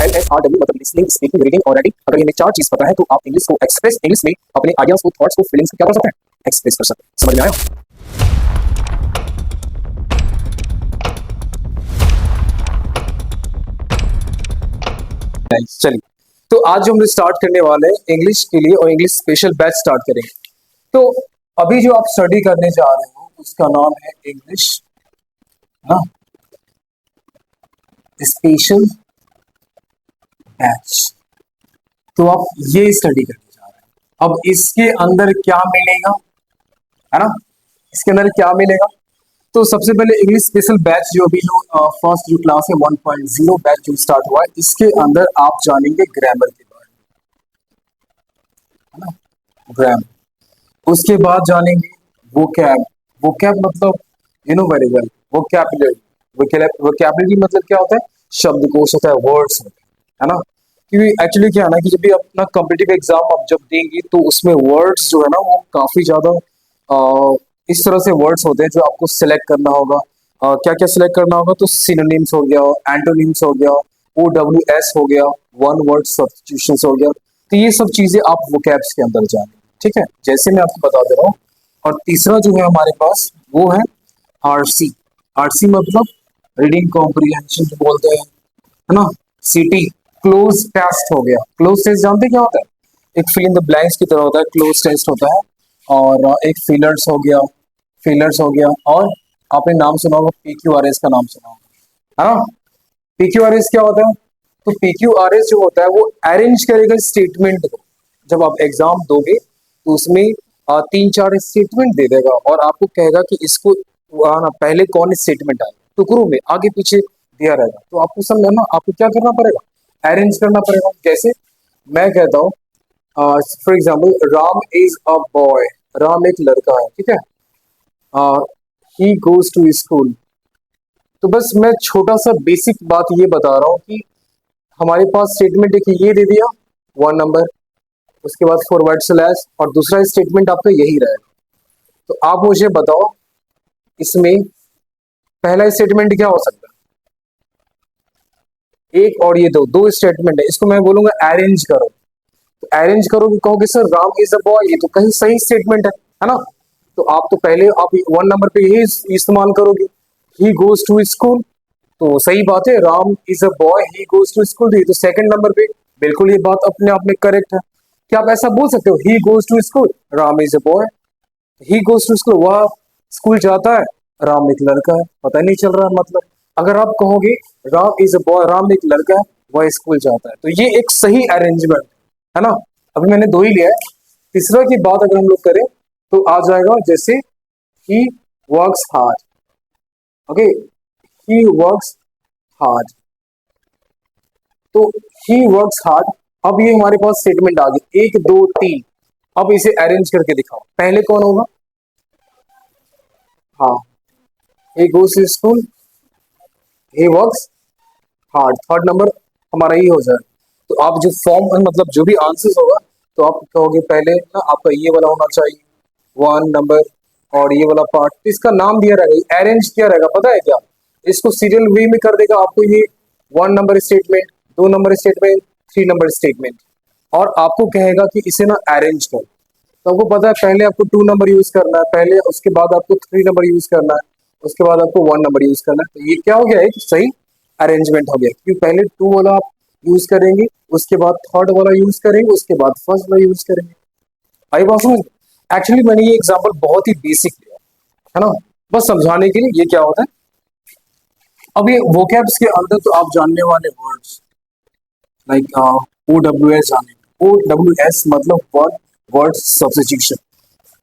LSRW मतलब listening, speaking, reading और writing. अगर ये 4 चीज पता है तो आप इंग्लिश को एक्सप्रेस इंग्लिश में अपने आइडियाज को, थॉट्स को, फीलिंग्स को क्या कर सकते हैं, एक्सप्रेस कर सकते हैं। समझ में आया? चलिए, तो आज जो हम स्टार्ट करने वाले हैं इंग्लिश के लिए और इंग्लिश स्पेशल बैच स्टार्ट करेंगे। तो अभी जो आप स्टडी करने जा रहे हो उसका नाम है इंग्लिश स्पेशल बैच। तो आप ये स्टडी करने जा रहे हैं। अब इसके अंदर क्या मिलेगा, है ना? इसके अंदर क्या मिलेगा? तो सबसे पहले इंग्लिश स्पेशल बैच जो अभी फर्स्ट जो क्लास है 1.0 बैच जो स्टार्ट हुआ है, इसके अंदर आप जानेंगे ग्रामर के बारे में, है ना? ग्रामर। उसके बाद जानेंगे वोकैब। वोकैब मतलब you know very well, vocabulary. Vocabulary मतलब क्या होता है? शब्दकोश होता है, वर्ड्स होते हैं, है ना? क्योंकि एक्चुअली क्या है ना कि जब भी अपना कॉम्पिटिटिव एग्जाम आप जब देंगे तो उसमें वर्ड्स जो है ना वो काफी ज्यादा इस तरह से वर्ड्स होते हैं जो आपको सिलेक्ट करना होगा। क्या क्या सिलेक्ट करना होगा? तो सिनोनिम्स हो गया, एंटोनिम्स हो गया, OWS हो गया, वन वर्ड सब्स्टिट्यूशंस हो गया। तो ये सब चीजें आप वोकैब्स के अंदर जानेंगे, ठीक है? जैसे मैं आपको बता दे रहा हूँ। और तीसरा जो है हमारे पास वो है RC। RC मतलब रीडिंग कॉम्प्रिहेंशन जो बोलते हैं, है ना? CT क्लोज टेस्ट हो गया। क्लोज टेस्ट जानते हैं क्या होता है? एक फिल इन द ब्लैंक्स की तरह होता है, क्लोज टेस्ट होता है। और एक फिलर्स हो गया, फिलर्स हो गया। और आपने नाम सुना होगा PQRS का नाम सुना होगा, है ना? PQRS क्या होता है? तो PQRS जो होता है वो अरेंज करेगा स्टेटमेंट को। जब आप एग्जाम दोगे तो उसमें 3-4 स्टेटमेंट दे देगा और आपको कहेगा कि इसको पहले कौन स्टेटमेंट आए, टुकड़ों में आगे पीछे दिया रहेगा। तो आपको समझना, आपको क्या करना पड़ेगा? अरेंज करना पड़ेगा। कैसे? मैं कहता हूँ for example, Ram is a boy. Ram एक लड़का है, ठीक है? He goes to school. तो बस मैं छोटा सा बेसिक बात ये बता रहा हूँ कि हमारे पास स्टेटमेंट एक ये दे दिया, 1 नंबर, उसके बाद फॉरवर्ड स्लैश और दूसरा स्टेटमेंट आपका यही रहेगा। तो आप मुझे बताओ इसमें पहला स्टेटमेंट क्या हो सकता है? एक और ये दो स्टेटमेंट है, इसको मैं बोलूंगा अरेंज करो। तो अरेंज करोगे, कहोगे sir Ram is a boy, ये तो कहीं सही स्टेटमेंट है ना? तो आप तो पहले आप 1 नंबर पे यही इस्तेमाल करोगे, ही गोज टू स्कूल। तो सही बात है, Ram is a boy, he goes to school. तो सेकंड नंबर पे बिल्कुल ये बात अपने आप में करेक्ट है। क्या आप ऐसा बोल सकते हो, he goes to school, Ram is a boy, he goes to school, वह स्कूल जाता है, राम एक लड़का है, पता नहीं चल रहा है मतलब। अगर आप कहोगे Ram is a boy, Ram एक लड़का है, वह स्कूल जाता है, तो ये एक सही अरेंजमेंट है ना? अभी मैंने 2 ही लिया है। तीसरा की बात अगर हम लोग करें तो आ जाएगा जैसे ही वर्क्स हार्ड। ओके, ही वर्क्स हार्ड। तो ही वर्क्स हार्ड। अब ये हमारे पास स्टेटमेंट आ गई 1 2 3। अब इसे अरेंज करके दिखाओ। पहले कौन होगा? हाँ, he goes to school, he works hard। Third number हमारा ही हो जाए। तो आप जो फॉर्म मतलब जो भी आंसर्स होगा तो आप कहोगे पहले ना आपका ये वाला होना चाहिए 1 नंबर, और ये वाला पार्ट इसका नाम दिया रहेगा, अरेंज किया रहेगा। पता है क्या? इसको सीरियल वे में कर देगा आपको ये 1 number statement, 2 number statement, 3 number statement, और आपको कहेगा कि इसे ना अरेंज कर। तो आपको पता है पहले आपको 2 नंबर यूज करना है, पहले उसके बाद आपको 3 नंबर यूज करना है, उसके बाद आपको 1 नंबर यूज करना है। तो ये क्या हो गया, एक सही अरेंजमेंट हो गया, क्योंकि पहले 2 वाला आप यूज करेंगे, उसके बाद थर्ड वाला यूज करेंगे, उसके बाद फर्स्ट वाला यूज करेंगे। आई बात समझ? एक्चुअली मैंने ये एग्जांपल बहुत ही बेसिक लिया है ना, बस समझाने के लिए ये क्या होता है। अब ये वोकैब्स के अंदर तो आप जानने वाले वर्ड्स लाइक OWS जानेंगे। OWS मतलब वर्ड सब्स्टिट्यूशन।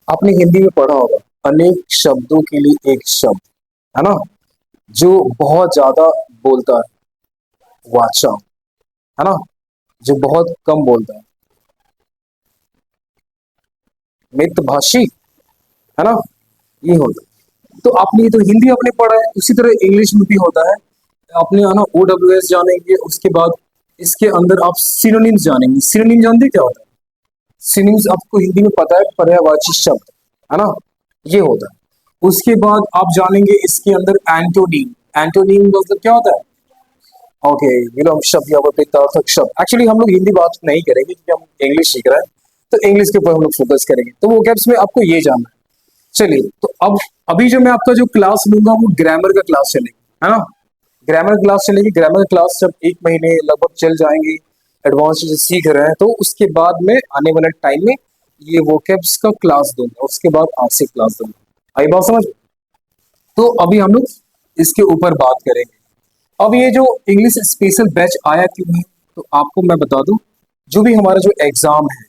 आपने हिंदी में पढ़ा होगा, अनेक शब्दों के लिए एक शब्द, है ना? जो बहुत ज्यादा बोलता है वाचा, है ना? जो बहुत कम बोलता है मितभाषी, है ना? ये होता है। तो आपने ये तो हिंदी आपने पढ़ा है, उसी तरह इंग्लिश में भी होता है। आपने है ना OWS जानेंगे, उसके बाद इसके अंदर आप सिनोनिम्स जानेंगे। सिनोनिम जानते हैं क्या होता है? सिनोनिम्स आपको हिंदी में पता है, पर्यायवाची शब्द, है ना? ये होता है। उसके बाद आप जानेंगे इसके अंदर एंटोनीम। एंटोनीम मतलब क्या होता है? ओके, विलोम शब्द या विपरीतार्थक शब्द। एक्चुअली हम लोग हिंदी बात नहीं करेंगे क्योंकि हम इंग्लिश सीख रहे हैं, तो इंग्लिश के ऊपर हम लोग फोकस करेंगे। तो वो कैप्स में आपको ये जानना है। चलिए, तो अब अभी जो मैं आपका जो क्लास लूंगा वो ग्रामर का क्लास चलेगी, है ना। ग्रामर क्लास चलेगी। ग्रामर क्लास जब 1 महीने लगभग चल जाएंगी, एडवांस चीजें सीख रहे हैं, तो उसके बाद में आने वाले टाइम में ये वोकैब्स का क्लास दूंगा, उसके बाद आरसी क्लास दूंगा। आई बात समझ। तो अभी हम लोग इसके ऊपर बात करेंगे। अब ये जो इंग्लिश स्पेशल बैच आया क्यों है, तो आपको मैं बता दूं, जो भी हमारा जो एग्जाम है,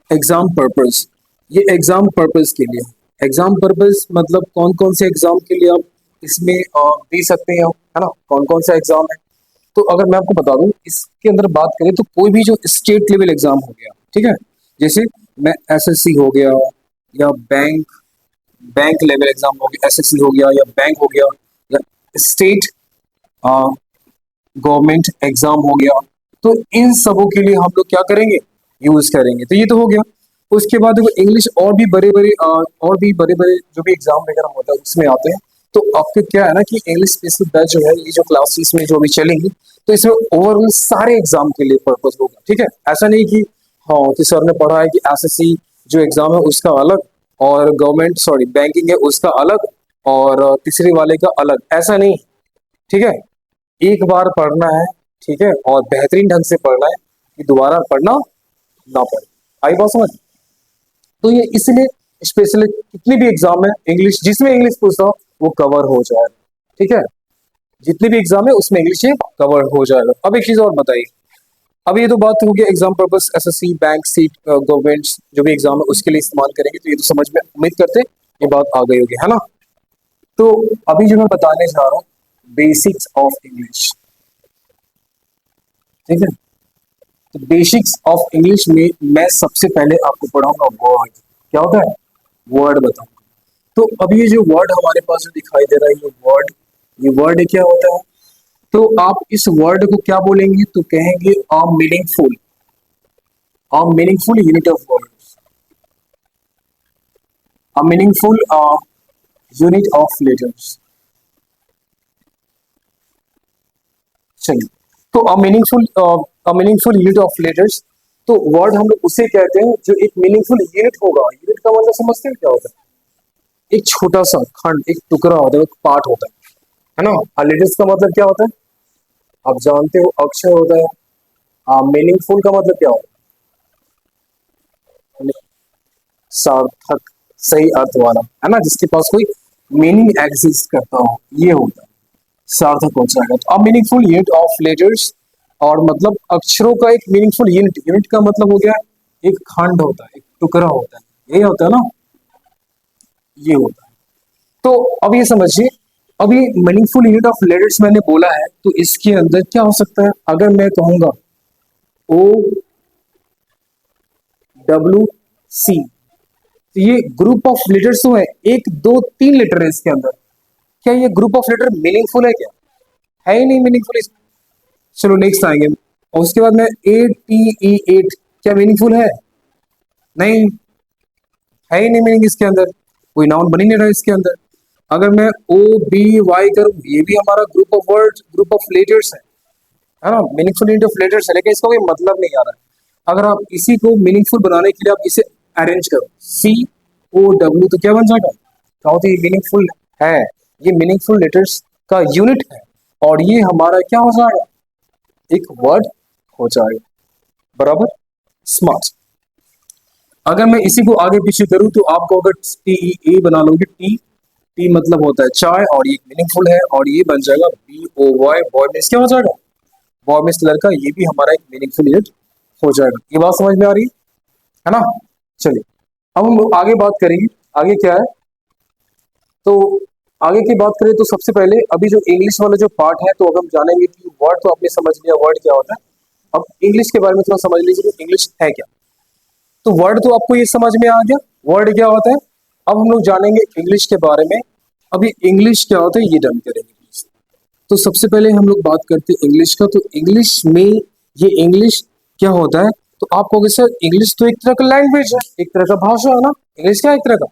एग्जाम पर्पस, ये एग्जाम पर्पस के लिए है। एग्जाम पर्पस मतलब कौन कौन से एग्जाम के लिए आप इसमें दे सकते हैं, है ना, कौन कौन सा एग्जाम है। तो अगर मैं आपको बता दूं, इसके अंदर बात करें तो कोई भी जो स्टेट लेवल एग्जाम हो गया, ठीक है, जैसे मैं एसएससी हो गया, या बैंक बैंक लेवल एग्जाम हो गया, एसएससी हो गया, या बैंक हो गया, या स्टेट गवर्नमेंट एग्जाम हो गया, तो इन सबों के लिए हम लोग क्या करेंगे, यूज करेंगे। तो ये तो हो गया। उसके बाद देखो इंग्लिश और भी बड़े बड़े जो भी एग्जाम वगैरह होता है उसमें आते हैं। तो आपके क्या है ना कि इंग्लिश स्पेशल बैच जो है, ये जो क्लासेस में जो भी चलेंगी, तो इसमें ओवरऑल सारे एग्जाम के लिए पर्पज होगा, ठीक है। ऐसा नहीं कि हाँ कि सर ने पढ़ा है कि एसएससी जो एग्जाम है उसका अलग, और गवर्नमेंट सॉरी बैंकिंग है उसका अलग, और तीसरे वाले का अलग, ऐसा नहीं, ठीक है। एक बार पढ़ना है, ठीक है, और बेहतरीन ढंग से पढ़ना है कि दोबारा पढ़ना ना पड़े। आई बात समझ। तो ये इसलिए स्पेशली कितनी भी एग्जाम है इंग्लिश, जिसमें इंग्लिश पूछता हो वो कवर हो जाएगा, ठीक है। जितने भी एग्जाम है उसमें इंग्लिश ये कवर हो जाएगा। अब एक चीज और बताइए, अब ये तो बात हो गई exam purpose, SSC bank seat government जो भी एग्जाम है उसके लिए इस्तेमाल करेंगे, तो ये तो समझ में उम्मीद करते हैं ये बात आ गई होगी, है ना। तो अभी जो मैं बताने जा रहा हूँ, बेसिक्स ऑफ इंग्लिश, ठीक है। तो बेसिक्स ऑफ इंग्लिश में मैं सबसे पहले आपको पढ़ाऊंगा वर्ड। क्या होता है, वर्ड बताऊंगा। तो अब ये जो वर्ड हमारे पास जो दिखाई दे रहा है, ये वर्ड क्या होता है। तो आप इस वर्ड को क्या बोलेंगे, तो कहेंगे a meaningful unit of words, a meaningful unit of letters. चलिए, तो a meaningful unit of letters, तो वर्ड हम लोग उसे कहते हैं जो एक मीनिंगफुल यूनिट होगा। यूनिट का मतलब समझते हैं क्या होता है, एक छोटा सा खंड, एक टुकड़ा होता है, एक पार्ट होता है ना। और लेटर्स का मतलब क्या होता है, आप जानते हो, अक्षर होता है। मीनिंगफुल का मतलब क्या होता है, सार्थक, सही अर्थ वाला, है ना, जिसके पास कोई मीनिंग एग्जिस्ट करता हो, ये होता है, सार्थक हो जाएगा। तो अब मीनिंगफुल यूनिट ऑफ लेटर्स, और मतलब अक्षरों का एक मीनिंगफुल यूनिट, यूनिट का मतलब हो गया एक खंड होता है, एक टुकड़ा होता है, यही होता है ना, ये होता है। तो अब ये समझिए, अभी मीनिंगफुल यूनिट ऑफ लेटर्स मैंने बोला है, तो इसके अंदर क्या हो सकता है, अगर मैं कहूंगा ओ डब्ल्यू सी, तो ये ग्रुप ऑफ लेटर्स तो है, 1 2 3 लेटर है इसके अंदर। क्या ये ग्रुप ऑफ लेटर मीनिंगफुल है क्या, है ही नहीं मीनिंगफुल। चलो नेक्स्ट आएंगे, और उसके बाद में ATE8, क्या मीनिंगफुल है, नहीं, है ही नहीं मीनिंग इसके अंदर, कोई नाउन बन ही नहीं रहा इसके अंदर। अगर मैं OBY करूं, ये भी हमारा group of word, group of letters है ना, मीनिंगफुल यूनिट ऑफ लेटर्स है, लेकिन इसका कोई मतलब नहीं आ रहा है। अगर आप इसी को मीनिंगफुल बनाने के लिए आप इसे अरेंज करो, COW, तो क्या बन जाएगा, क्या होती है, मीनिंगफुल है, ये मीनिंगफुल लेटर्स का यूनिट है, और ये हमारा क्या हो जाएगा, एक वर्ड हो जाएगा, बराबर, स्मार्ट। अगर मैं इसी को आगे पीछे करूं, तो आपको अगर TEA बना लोगे, टी टी मतलब होता है चाय, और ये मीनिंगफुल है, और ये बन जाएगा BOY, बॉय मीन्स क्या हो जाएगा, बॉय मीन्स लड़का, ये भी हमारा एक मीनिंगफुल यूनिट हो जाएगा। ये बात समझ में आ रही है ना। चलिए, अब हम आगे बात करेंगे, आगे क्या है। तो आगे की बात करें तो सबसे पहले अभी जो इंग्लिश वाला जो पार्ट है, तो अब हम जानेंगे कि वर्ड तो आपने समझ लिया, वर्ड क्या होता है। अब इंग्लिश के बारे में थोड़ा समझ लीजिए कि इंग्लिश है क्या। तो वर्ड तो आपको ये समझ में आ गया, वर्ड क्या होता है। अब हम लोग जानेंगे इंग्लिश के बारे में। अभी इंग्लिश क्या होता है ये डन करेंगे। तो सबसे पहले हम लोग बात करते हैं इंग्लिश का। तो इंग्लिश में ये इंग्लिश क्या होता है, तो आप कहोगे सर इंग्लिश तो एक तरह का लैंग्वेज है, एक तरह का भाषा है ना। इंग्लिश क्या है, एक तरह का,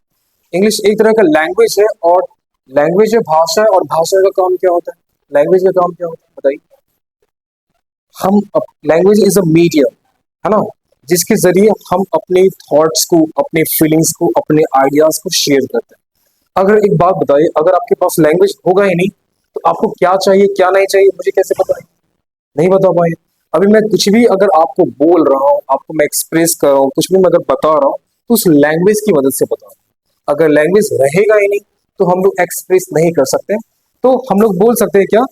इंग्लिश एक तरह का लैंग्वेज है, और लैंग्वेज है, भाषा है, और भाषा का काम क्या होता है, लैंग्वेज का काम क्या होता है बताइए। हम लैंग्वेज इज अ मीडियम, है ना, जिसके जरिए हम अपने थॉट्स को, अपने फीलिंग्स को, अपने आइडियाज को शेयर करते हैं। अगर एक बात बताइए, अगर आपके पास लैंग्वेज होगा ही नहीं तो आपको क्या चाहिए क्या नहीं चाहिए मुझे कैसे पता है? नहीं बता पाए। अभी मैं कुछ भी अगर आपको बोल रहा हूँ, आपको मैं एक्सप्रेस कर रहा हूँ, कुछ भी मैं अगर बता रहा हूँ तो उस लैंग्वेज की मदद से बता रहा हूँ। अगर लैंग्वेज रहेगा ही नहीं तो हम लोग एक्सप्रेस नहीं कर सकते। तो हम लोग बोल सकते हैं क्या,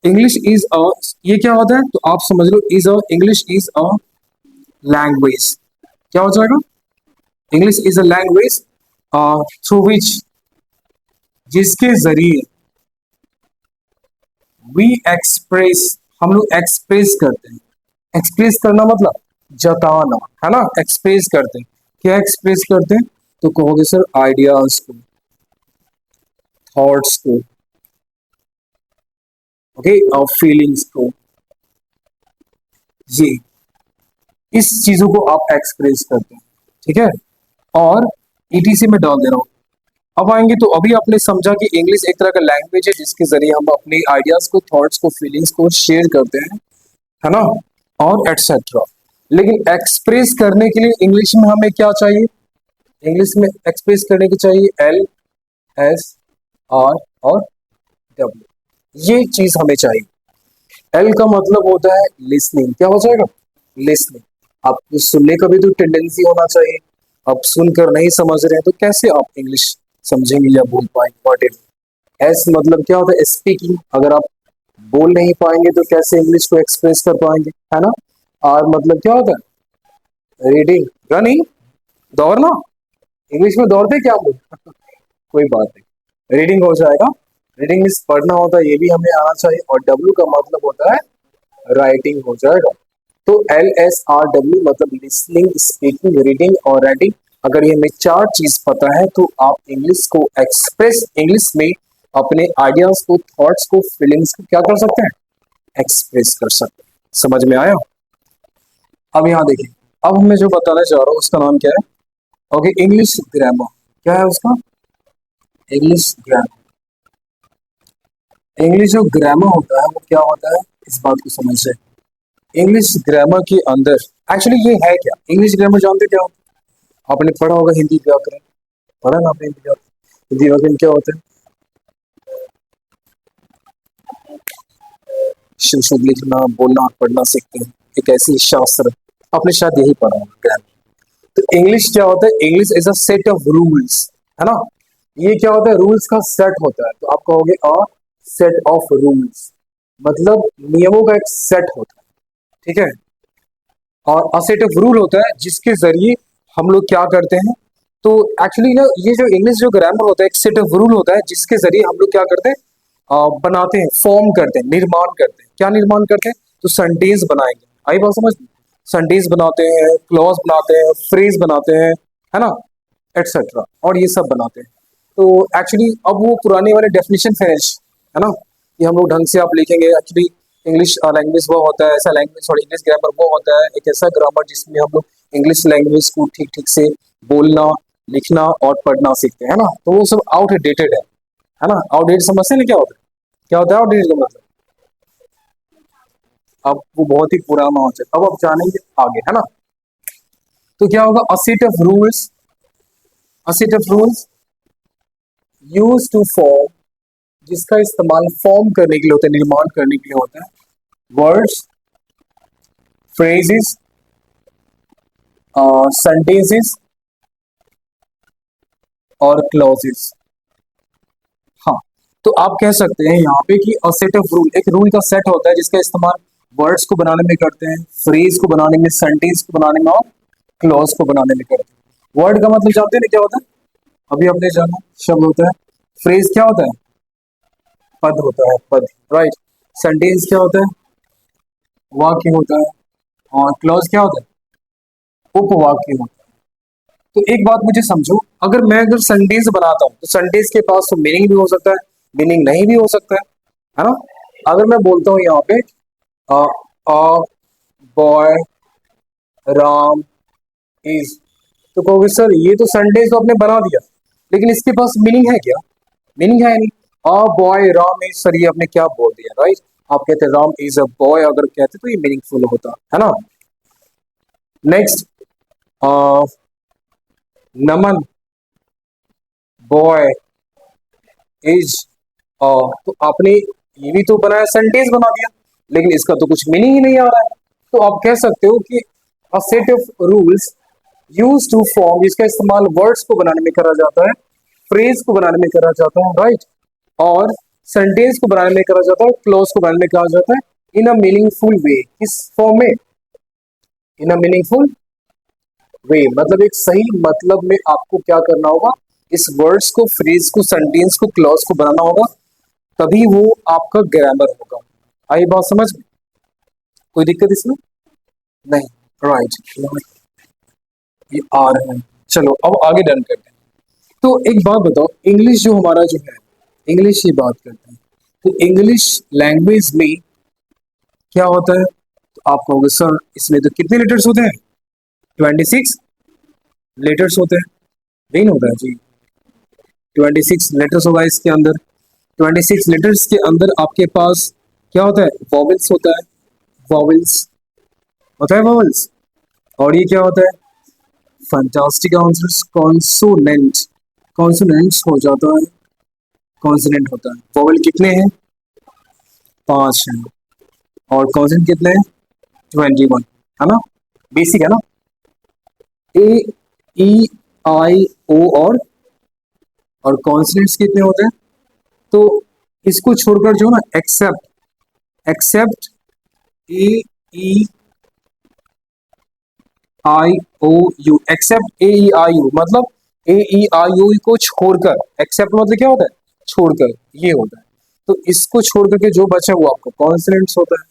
इंग्लिश इज अ, ये क्या होता है तो आप समझ लो, is a, English is a language. क्या हो जाएगा? English is a language through which, जिसके जरिए वी एक्सप्रेस, हम लोग एक्सप्रेस करते हैं। एक्सप्रेस करना मतलब जताना, है ना, एक्सप्रेस करते हैं। क्या एक्सप्रेस करते हैं? तो कहोगे सर आइडियाज को, थॉट्स को, ओके, और फीलिंग्स को, ये इस चीजों को आप एक्सप्रेस करते हैं। ठीक है, और ईटीसी में डाल दे रहा हूं। अब आएंगे तो अभी आपने समझा कि इंग्लिश एक तरह का लैंग्वेज है जिसके जरिए हम अपने आइडियाज को, थॉट्स को, फीलिंग्स को शेयर करते हैं, है ना, और एटसेट्रा। लेकिन एक्सप्रेस करने के लिए इंग्लिश में हमें क्या चाहिए? इंग्लिश में एक्सप्रेस करने के चाहिए एल, एस, आर और डब्ल्यू। ये चीज हमें चाहिए। एल का मतलब होता है लिसनिंग। क्या हो जाएगा? लिसनिंग। आपको सुनने का भी तो टेंडेंसी होना चाहिए। आप सुनकर नहीं समझ रहे हैं तो कैसे आप इंग्लिश समझेंगे या बोल पाएंगे? What if. एस मतलब क्या होता है? स्पीकिंग। अगर आप बोल नहीं पाएंगे तो कैसे इंग्लिश को एक्सप्रेस कर पाएंगे, है ना। आर मतलब क्या होता है? रीडिंग, रनिंग, दौड़ना। इंग्लिश में दौड़ते क्या हम लोग? कोई बात नहीं, रीडिंग हो जाएगा। रीडिंग मीन्स पढ़ना होता है, ये भी हमें आना चाहिए। और डब्ल्यू का मतलब होता है राइटिंग, हो जाएगा। तो LSRW मतलब लिसनिंग, स्पीकिंग, रीडिंग और राइटिंग। अगर ये हमें चार चीज पता है तो आप इंग्लिश को एक्सप्रेस, इंग्लिश में अपने आइडियाज को, थॉट्स को, फीलिंग्स को क्या कर सकते हैं? एक्सप्रेस कर सकते हैं। समझ में आया? अब यहाँ देखिए, अब मैं जो बताना चाह रहा हूँ उसका नाम क्या है? Okay, English grammar. क्या है उसका? English grammar. इंग्लिश जो ग्रामर होता है वो क्या होता है, इस बात को समझ से। इंग्लिश ग्रामर के अंदर एक्चुअली ये है क्या? इंग्लिश ग्रामर जानते क्या होता है? आपने पढ़ा होगा हिंदी व्याकरण, पढ़ा ना आपने हिंदी व्याकरण? हिंदी व्याकरण क्या होता है? शुद्ध शुद्ध लिखना, बोलना, पढ़ना सीखते हैं। एक ऐसी शास्त्र, आपने शायद यही पढ़ा होगा ग्रामर। तो इंग्लिश क्या होता है? English is a set of rules, है ना। ये क्या होता है? रूल्स का सेट होता है। तो आप कहोगे अ सेट ऑफ रूल्स, मतलब नियमों का एक सेट होता है। ठीक है, और अ सेट ऑफ रूल होता है जिसके जरिए हम लोग क्या करते हैं। तो एक्चुअली ना, ये जो इंग्लिश जो ग्रामर होता है एक सेट ऑफ रूल होता है जिसके जरिए हम लोग क्या करते हैं, बनाते हैं, फॉर्म करते हैं, निर्माण करते हैं। क्या निर्माण करते हैं? तो सेंटेंस बनाएंगे। आई बात समझ? सेंटेंस बनाते हैं, क्लॉज बनाते हैं, फ्रेज बनाते हैं, है ना, एटसेट्रा, और ये सब बनाते हैं। तो एक्चुअली अब वो पुराने वाले डेफिनेशन फिनिश, है ना, कि हम लोग ढंग से आप लिखेंगे। एक्चुअली इंग्लिश लैंग्वेज वो होता है, ऐसा लैंग्वेज, और इंग्लिश ग्रामर वो होता है एक ऐसा ग्रामर जिसमें हम लोग इंग्लिश लैंग्वेज को ठीक ठीक से बोलना, लिखना और पढ़ना सीखते हैं, है ना। तो वो सब आउटडेटेड है ना। आउटडेटेड समझते हैं ना क्या होता है? क्या होता है आउटडेटेड का मतलब? अब वो बहुत ही पुराना हो जाए। अब आप जानेंगे आगे, है ना। तो क्या होगा? A set of rules, a set of rules use to form, जिसका इस्तेमाल फॉर्म करने के लिए होता है, निर्माण करने के लिए होता है, वर्ड्स, फ्रेजेस, सेंटेंसेस और क्लॉजेस। हाँ, तो आप कह सकते हैं यहाँ पे कि अ सेट ऑफ रूल, एक रूल का सेट होता है जिसका इस्तेमाल वर्ड्स को बनाने में करते हैं, फ्रेज को बनाने में, सेंटेंस को बनाने में और क्लॉज को बनाने में करते हैं। वर्ड का मतलब जानते हैं ना क्या होता है? अभी आपने जाना, शब्द होता है। फ्रेज क्या होता है? पद होता है, पद, राइट। सेंटेंस क्या होता है? वाक्य होता है। और क्लॉज क्या होता है? उपवाक्य होता है। तो एक बात मुझे समझो, अगर मैं अगर सेंटेंस बनाता हूँ तो सेंटेंस के पास तो मीनिंग भी हो सकता है, मीनिंग नहीं भी हो सकता है ना। अगर मैं बोलता हूँ यहाँ पे अ बॉय राम इज, तो कहोगे सर ये तो सेंटेंस तो आपने बना दिया, लेकिन इसके पास मीनिंग है क्या? मीनिंग है नहीं। अ बॉय राम इज, सर ये आपने क्या बोल दिया, राइट। आप कहते राम इज अ बॉय, अगर कहते तो ये मीनिंगफुल होता है ना। नेक्स्ट, नमन बॉय इज, तो आपने ये भी तो बनाया, सेंटेंस बना दिया, लेकिन इसका तो कुछ मीनिंग ही नहीं आ रहा है। तो आप कह सकते हो कि a set of rules use to form, जिसका इस्तेमाल वर्ड्स को बनाने में करा जाता है, फ्रेज को बनाने में करा जाता है, राइट, और सेंटेंस को बनाने में करा जाता है, क्लोज को बनाने में कहा जाता है, इन अ मीनिंगफुल वे, किस फॉर्म में, इन अ मीनिंगफुल वे, मतलब एक सही मतलब में आपको क्या करना होगा, इस वर्ड्स को, फ्रेज को, सेंटेंस को, क्लॉज को बनाना होगा, तभी वो आपका ग्रामर होगा। आई बात समझ में? कोई दिक्कत इसमें नहीं, राइट, ये आ रहे हैं। चलो अब आगे डन करते हैं। तो एक बात बताओ, इंग्लिश जो हमारा जो है, इंग्लिश की बात करते हैं, तो इंग्लिश लैंग्वेज में क्या होता है, तो आप कहोगे सर इसमें तो कितने लेटर्स होते हैं, 26 लेटर्स होते हैं, नहीं होता है जी, 26 लेटर्स होगा इसके अंदर। 26 लेटर्स के अंदर आपके पास क्या होता है, वॉवेल्स होता है, वॉवेल्स होता है, वॉवेल्स, और ये क्या होता है, फैंटास्टिक आंसर्स, कॉन्सोनेंट, कॉन्सोनेंट्स हो जाता है, कॉन्सोनेंट होता है। वॉवेल कितने हैं, 5 हैं, और कॉन्सोनेंट कितने हैं, 21, है ना, बेसिक है ना, ए ई आई ओ, और कॉन्सोनेंट्स कितने होते हैं, तो इसको छोड़कर जो ना except, except A E I O U, except A E I U, मतलब ए ई आई यू को छोड़कर, एक्सेप्ट मतलब क्या होता है, छोड़कर, ये होता है। तो इसको छोड़ करके जो बचा वो आपका कॉन्सोनेंट्स होता है।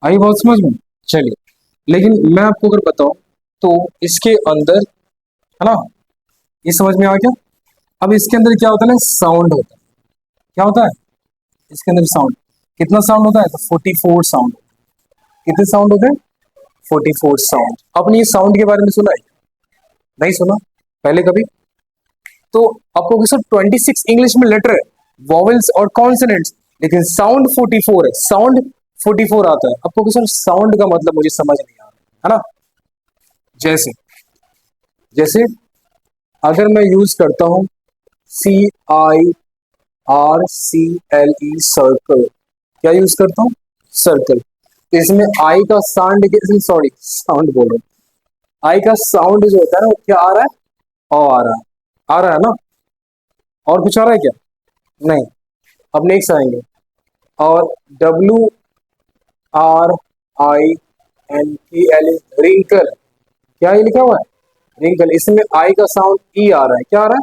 आई बात समझ में? चलिए, लेकिन मैं आपको अगर बताऊं तो इसके अंदर, है ना, ये समझ में आ गया। अब इसके अंदर क्या होता है ना, साउंड होता है, क्या होता है इसके अंदर, साउंड, कितना साउंड होता है, तो 44 साउंड, कितने साउंड होते हैं, 44 साउंड। आपने ये साउंड के बारे में सुना है, नहीं सुना पहले कभी? तो आपको सर 26 इंग्लिश में लेटर है, वॉवेल्स और कॉन्सोनेंट्स, लेकिन साउंड 44 है, साउंड 44 आता है। आपको सर साउंड का मतलब मुझे समझ नहीं आ रहा है ना। जैसे, जैसे अगर मैं यूज करता हूं CIRCLE, सर्कल, क्या यूज करता हूं, सर्कल, इसमें आई का साउंड, सॉरी साउंड बोल रहा हूं, आई का साउंड जो होता है ना वो क्या आ रहा है, और आ रहा है, आ रहा है ना, और कुछ आ रहा है क्या, नहीं। अब नेक्स्ट आएंगे, और WRINKL, रिंकल, क्या ये लिखा हुआ है, रिंकल, इसमें आई का साउंड ई आ रहा है, क्या आ रहा है,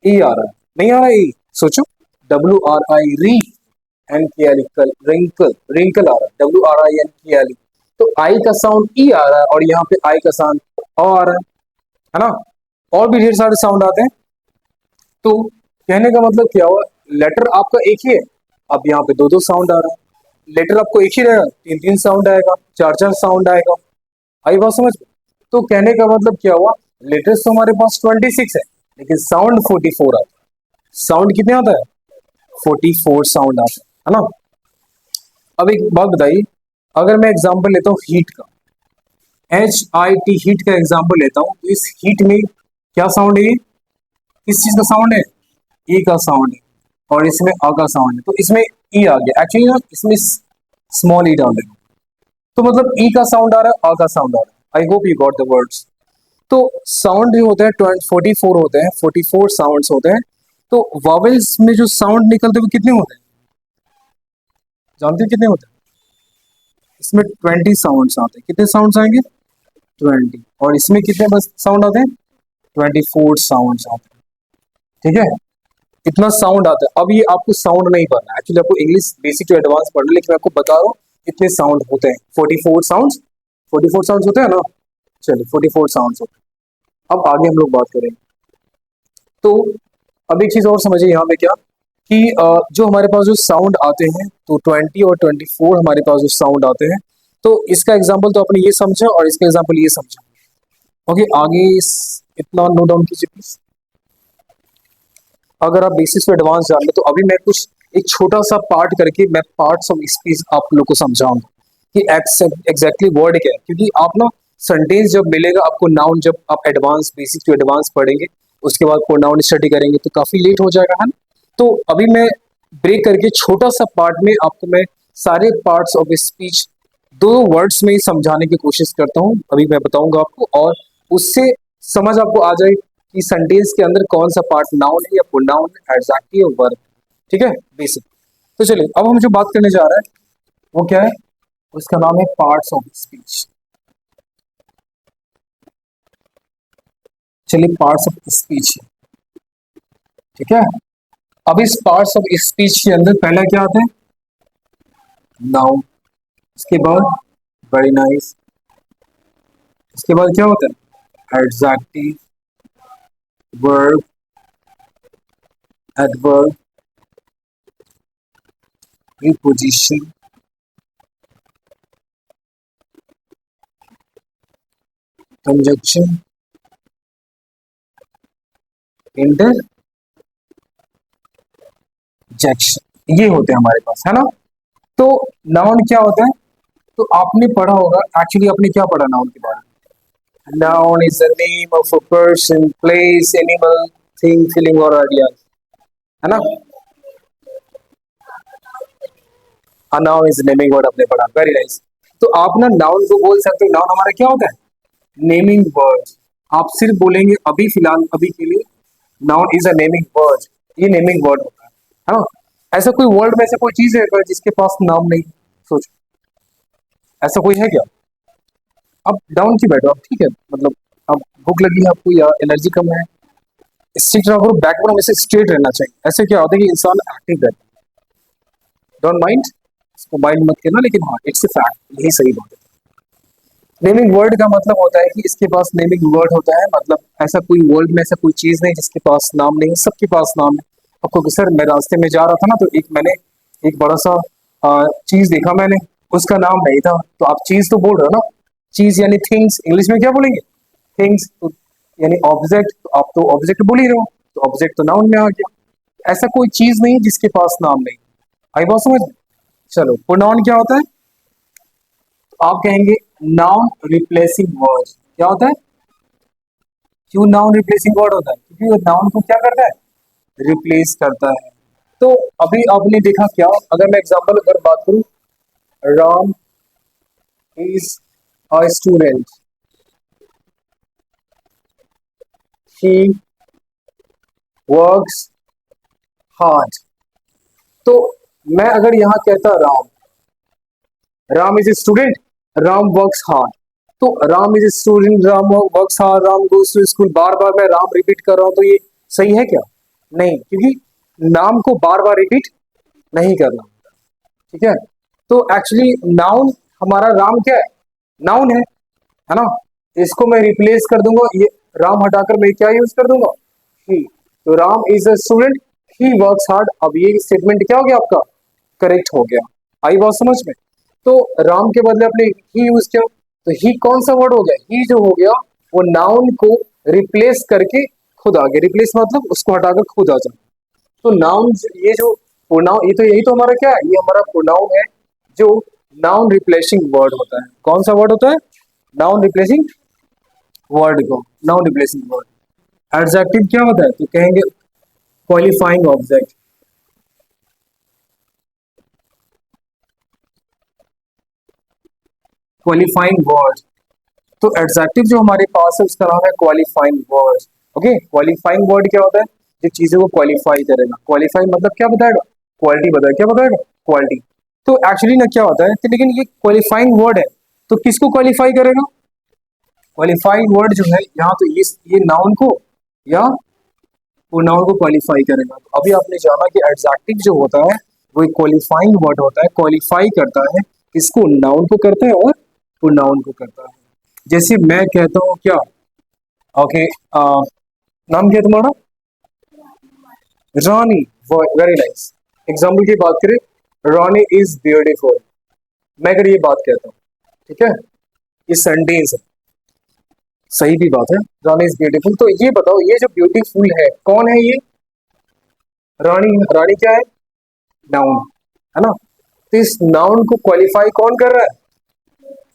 ई आ रहा है, नहीं आ रहा है ई, सोचो, WRINKL, रिंकल, रिंकल आ रहा है, WRINKL, तो आई का साउंड ई आ रहा है, और यहाँ पे आई का साउंड आ रहा है ना, और भी ढेर सारे साउंड आते हैं। तो कहने का मतलब क्या हुआ, लेटर आपका एक ही है, अब यहाँ पे दो दो साउंड आ रहा है, लेटर आपको एक ही रहेगा, तीन तीन साउंड आएगा, चार चार साउंड आएगा। आई बात समझ में? तो कहने का मतलब क्या हुआ, लेटर्स तो हमारे पास 26 है, लेकिन साउंड 44 आता है। साउंड कितने आता है, 44 साउंड आता है ना। अब एक बात बताइए, अगर मैं एग्जांपल लेता हूँ हीट का, HIT, हीट का एग्जांपल लेता हूँ, तो इस हीट में क्या साउंड है, ये किस चीज का साउंड है, ई का साउंड है, और इसमें आ का साउंड है, तो इसमें ई आ गया, एक्चुअली ना इसमें स्मॉल ई डाल देगा, तो मतलब ई का साउंड आ रहा है, आ का साउंड आ रहा है। I hope you got the words. तो साउंड जो होते हैं 44 होते हैं, 44 साउंड्स होते हैं। तो वॉवेल्स में जो साउंड निकलते हैं वो कितने होते हैं, जानते हैं कितने होते हैं, इसमें 20 साउंड्स आते हैं, कितने साउंड्स आएंगे, 20, और इसमें कितने बस साउंड आते हैं, 24 साउंड्स आते हैं, ठीक है, इतना साउंड आता है। अब ये आपको साउंड नहीं पढ़ना, एक्चुअली आपको इंग्लिश बेसिक टू एडवांस पढ़ना, लेकिन मैं आपको बता रहा हूँ इतने साउंड होते हैं, 44 साउंड्स, 44 साउंड्स होते हैं ना। चलिए 44 साउंड्स होते हैं। अब आगे हम लोग बात करेंगे। तो अब एक चीज और समझिए यहाँ पे क्या, कि जो हमारे पास जो साउंड आते हैं, तो 20 और 24 हमारे पास जो साउंड आते हैं, तो इसका एग्जाम्पल तो आपने ये समझा, और इसका एग्जाम्पल ये समझा। ओके, आगे इतना नोट डाउन कीजिए प्लीज। अगर आप बेसिस पे एडवांस जान ले, तो अभी मैं कुछ एक छोटा सा पार्ट करके मैं पार्ट्स ऑफ स्पीच आप लोग को समझाऊंगा कि एग्जैक्टली वर्ड क्या है, क्योंकि आप ना सेंटेंस जब मिलेगा आपको नाउन, जब आप एडवांस बेसिक टू एडवांस पढ़ेंगे उसके बाद प्रोनाउन स्टडी करेंगे तो काफी लेट हो जाएगा, है ना। तो अभी मैं ब्रेक करके छोटा सा पार्ट में आपको मैं सारे पार्ट्स ऑफ स्पीच दो वर्ड्स में ही समझाने की कोशिश करता हूँ। अभी मैं बताऊंगा आपको और उससे समझ आपको आ जाए कि सेंटेंस के अंदर कौन सा पार्ट नाउन है या प्रोनाउन है, एडजेक्टिव या वर्ब। ठीक है, बेसिक। तो चलिए अब हम जो बात करने जा रहे हैं वो क्या है, उसका नाम है पार्ट्स ऑफ स्पीच। चलिए पार्ट्स ऑफ स्पीच, ठीक है। अब इस पार्ट्स ऑफ स्पीच के अंदर पहला क्या आता है, नाउन। इसके बाद वेरी नाइस, इसके बाद क्या होता है, adjective, verb, adverb, preposition, conjunction, interjection, ये होते हैं हमारे पास, है ना। तो नाउन क्या होता है, तो आपने पढ़ा होगा, एक्चुअली आपने क्या पढ़ा नाउन के बारे में। Noun is the name of a person, place, animal, thing, feeling और आइडियाज, है ना। नाउन इज नेमिंग वर्ड आपने पढ़ा, वेरी नाइस। तो आप ना नाउन को बोल सकते हो, नाउन हमारा क्या होता है, नेमिंग वर्ड। आप सिर्फ बोलेंगे अभी फिलहाल अभी के लिए noun is a naming word, ये नेमिंग वर्ड होता है ना। ऐसा कोई वर्ल्ड में ऐसा कोई चीज है क्या जिसके पास नाम नहीं, सोचो ऐसा कोई है क्या। अब डाउन की बैठो आप, ठीक है, मतलब अब भूख लगी है आपको या एनर्जी कम है, स्ट्रिक्ट रहो, बैकग्राउंड में से स्ट्रेट रहना चाहिए। ऐसे क्या होता है कि इंसान एक्टिव रहता है, डोंट माइंड, इसको माइंड मत करना, लेकिन हाँ इट्स अ फैक्ट, यही सही बात है। नेमिंग वर्ड का मतलब होता है कि इसके पास नेमिंग वर्ड होता है, मतलब ऐसा कोई वर्ल्ड में ऐसा कोई चीज नहीं जिसके पास नाम नहीं, सबके पास नाम है। आपको सर मैं रास्ते में जा रहा था ना, तो मैंने एक बड़ा सा चीज देखा मैंने, उसका नाम नहीं था, तो आप चीज तो बोल रहे हो ना, चीज यानी थिंग्स, इंग्लिश में क्या बोलेंगे, थिंग्स, तो यानी ऑब्जेक्ट, तो आप तो ऑब्जेक्ट बोल ही रहे हो, तो ऑब्जेक्ट तो नाउन में आ गया। ऐसा कोई चीज नहीं जिसके पास नाम नहीं। आई बात समझ में? चलो प्रोनाउन क्या होता है, आप कहेंगे नाउन रिप्लेसिंग वर्ड। क्या होता है, क्यों नाउन रिप्लेसिंग वर्ड होता है, क्योंकि वो नाउन को क्या करता है, रिप्लेस करता है। तो अभी आपने देखा क्या, अगर मैं एग्जांपल अगर बात करूं, Ram is a student, he works hard. तो मैं अगर यहाँ कहता Ram, Ram is a student, Ram works hard, तो Ram is a student, Ram works hard, Ram goes to school, बार बार मैं राम रिपीट कर रहा हूं, तो ये सही है क्या, नहीं, क्योंकि नाम को बार बार रिपीट नहीं करना, ठीक है। तो एक्चुअली नाउन हमारा राम क्या है, नाउन है ना। इसको मैं रिप्लेस कर दूंगा, ये राम हटाकर मैं क्या यूज कर दूंगा, ही। तो Ram is a student, he works hard. अब ये स्टेटमेंट क्या हो गया आपका, करेक्ट हो गया। आई बात समझ में। तो राम के बदले आपने ही यूज किया, तो ही कौन सा वर्ड हो गया, ही जो हो गया वो नाउन को रिप्लेस करके खुद आ गया, रिप्लेस मतलब उसको हटाकर खुद आ जाए। तो नाउन, ये जो प्रोनाउन, ये तो यही तो हमारा क्या है, ये हमारा प्रोनाउन है जो नाउन रिप्लेसिंग वर्ड होता है। कौन सा वर्ड होता है, नाउन रिप्लेसिंग वर्ड को, नाउन रिप्लेसिंग वर्ड। एडजेक्टिव क्या होता है, तो कहेंगे क्वालिफाइंग ऑब्जेक्ट, क्वालिफाइंग वर्ड। तो एडजेक्टिव जो हमारे पास है उसका नाम है qualifying word. Okay, qualifying word क्या होता है, जो चीजों को क्वालिफाई करेगा। क्वालिफाई मतलब क्या बताएगा, क्वालिटी बताएगा, क्या बताएगा, क्वालिटी। तो एक्चुअली ना क्या होता है, तो लेकिन ये क्वालिफाइंग वर्ड है, तो किसको क्वालिफाई करेगा, क्वालिफाइंग वर्ड जो है यहाँ, तो ये नाउन को या प्रोनाउन को क्वालिफाई करेगा। तो अभी आपने जाना कि एडजेक्टिव जो होता है वो एक क्वालिफाइंग वर्ड होता है, क्वालिफाई करता है किसको, नाउन को करता है और प्रोनाउन को करता है। जैसे मैं कहता हूँ क्या, ओके, नाम क्या है तुम्हारा, रानी, वेरी नाइस। एग्जाम्पल की बात करें, रानी इज ब्यूटीफुल, मैं अगर ये बात कहता हूँ, ठीक है, ये सेंटेंस है, सही भी बात है, रानी इज ब्यूटीफुल। तो ये बताओ, ये जो ब्यूटीफुल है कौन है, ये रानी, रानी क्या है, नाउन, है ना। तो इस नाउन को क्वालिफाई कौन कर रहा है?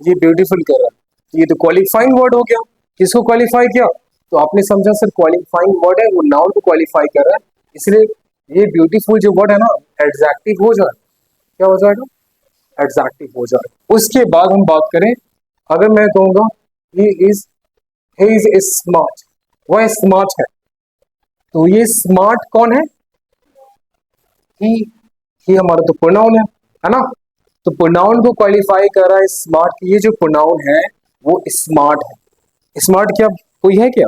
ये ब्यूटीफुल कर रहा है। ये तो क्वालिफाइंग वर्ड हो गया। किसको क्वालिफाई किया? तो आपने समझा सर, क्वालिफाइंग वर्ड है वो नाउन को क्वालिफाई कर रहा है, इसलिए ये ब्यूटीफुल जो वर्ड है ना, एडजेक्टिव हो जाए। क्या हो जाएगा? एडजेक्टिव हो जाए। उसके बाद हम बात करें, अगर मैं कहूंगा ही इज स्मार्ट, वह स्मार्ट है, तो ये स्मार्ट कौन है? ही ही हमारा तो प्रोनाउन है ना। तो प्रोनाउन को क्वालिफाई कर रहा है स्मार्ट। ये जो प्रोनाउन है वो स्मार्ट है। स्मार्ट क्या कोई है क्या?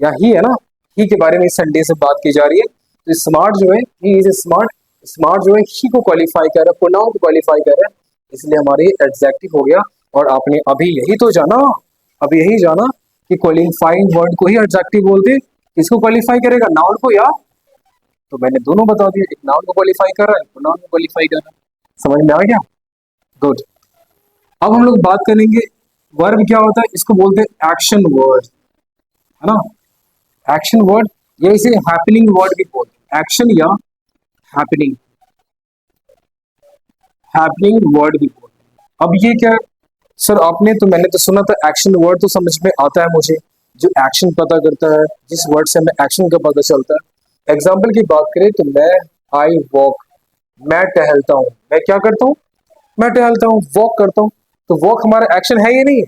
या ही है ना। ही के बारे में संडे से बात की जा रही है। तो स्मार्ट जो है, ही इज स्मार्ट, स्मार्ट जो है ही को क्वालिफाई कर रहा है, प्रोनाउन को क्वालिफाई कर रहा है, इसलिए हमारे एडजेक्टिव हो गया। और आपने अभी यही तो जाना, अभी यही जाना कि क्वालिफाइंग वर्ड को ही एडजेक्टिव बोलते हैं। किसको क्वालिफाई करेगा? नाउन को या? तो मैंने दोनों बता दिया, एक नाउन को क्वालिफाई कर रहा है, प्रोनाउन को क्वालिफाई कर रहा है। समझ में आ गया? गुड। अब हम लोग बात करेंगे वर्ब क्या होता है। इसको बोलते हैं एक्शन वर्ड, है ना। एक्शन वर्ड या इसे हैपनिंग वर्ड भी बोलते हैं। एक्शन या हैपनिंग, हैपनिंग वर्ड भी बोलते हैं। अब ये क्या है? सर आपने तो, मैंने तो सुना था एक्शन वर्ड तो समझ में आता है मुझे, जो एक्शन पता करता है, जिस वर्ड से हमें एक्शन का पता चलता है। एग्जाम्पल की बात करें तो मैं, आई वॉक, मैं टहलता हूँ। मैं क्या करता हूँ? मैं टहलता हूँ, वॉक करता हूँ। तो वॉक हमारा एक्शन है या नहीं है?